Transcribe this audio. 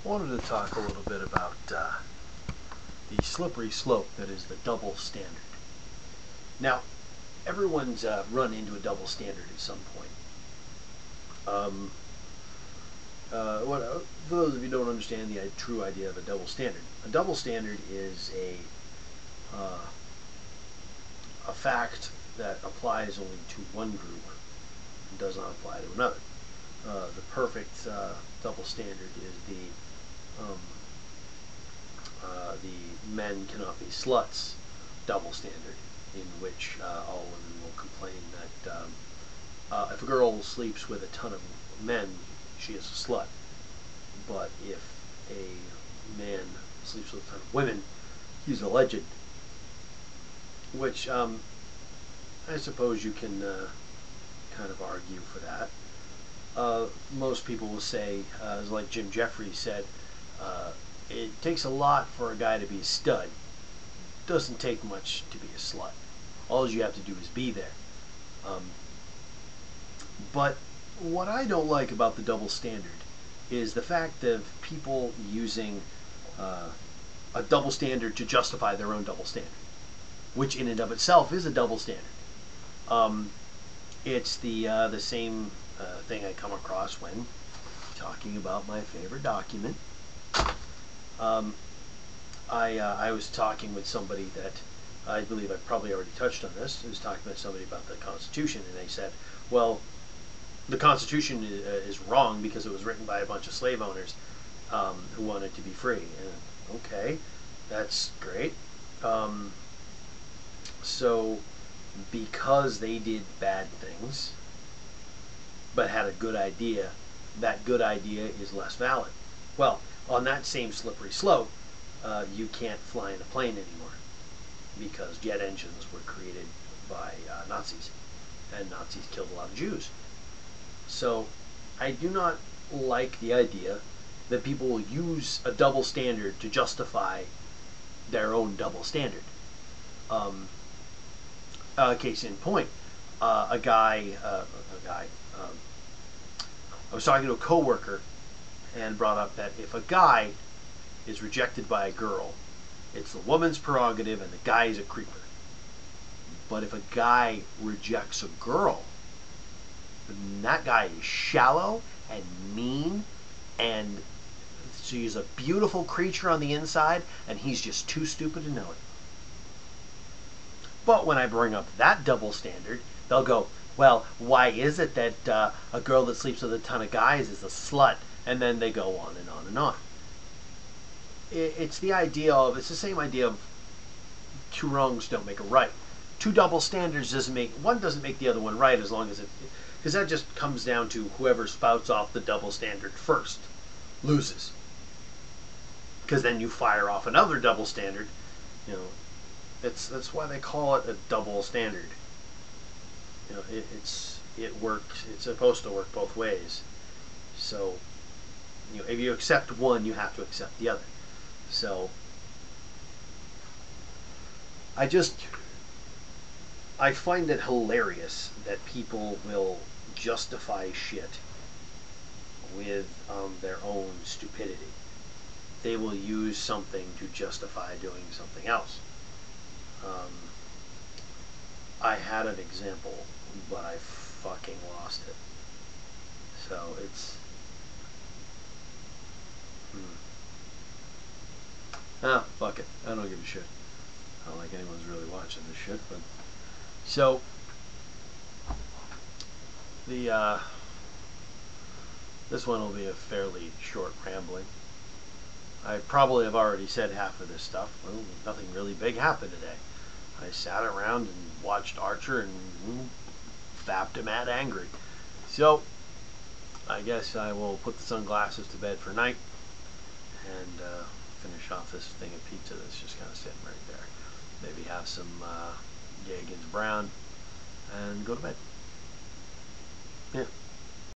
I wanted to talk a little bit about the slippery slope that is the double standard. Now, everyone's run into a double standard at some point. For those of you who don't understand the true idea of a double standard is a fact that applies only to one group and does not apply to another. The perfect double standard is the men cannot be sluts double standard, in which all women will complain that if a girl sleeps with a ton of men, she is a slut. But if a man sleeps with a ton of women, he's a legend. Which I suppose you can kind of argue for that. Most people will say, like Jim Jeffries said, it takes a lot for a guy to be a stud. It doesn't take much to be a slut. All you have to do is be there. But what I don't like about the double standard is the fact of people using a double standard to justify their own double standard, which in and of itself is a double standard. It's the same thing I come across when talking about my favorite document. I was talking with somebody that I believe I probably already touched on this. I was talking with somebody about the Constitution, and they said, well, the Constitution is wrong because it was written by a bunch of slave owners who wanted to be free. And, okay, that's great. So because they did bad things but had a good idea, that good idea is less valid. Well, on that same slippery slope, you can't fly in a plane anymore because jet engines were created by Nazis, and Nazis killed a lot of Jews. So I do not like the idea that people will use a double standard to justify their own double standard. Case in point, I was talking to a coworker and brought up that if a guy is rejected by a girl, it's the woman's prerogative and the guy is a creeper. But if a guy rejects a girl, then that guy is shallow and mean, and she's a beautiful creature on the inside, and he's just too stupid to know it. But when I bring up that double standard, they'll go, well, why is it that a girl that sleeps with a ton of guys is a slut? And then they go on and on and on. It's the same idea of two wrongs don't make a right. Two double standards doesn't make the other one right, as long as because that just comes down to whoever spouts off the double standard first loses. Because then you fire off another double standard, that's why they call it a double standard. It works. It's supposed to work both ways. So, if you accept one, you have to accept the other. So, I find it hilarious that people will justify shit with their own stupidity. They will use something to justify doing something else. I had an example, but I fucking lost it. So it's... fuck it. I don't give a shit. I don't like anyone's really watching this shit, but... So... This one will be a fairly short rambling. I probably have already said half of this stuff. Well, nothing really big happened today. I sat around and watched Archer and fapped him at angry. So, I guess I will put the sunglasses to bed for night and finish off this thing of pizza that's just kind of sitting right there. Maybe have some Gaggen's Brown and go to bed. Yeah.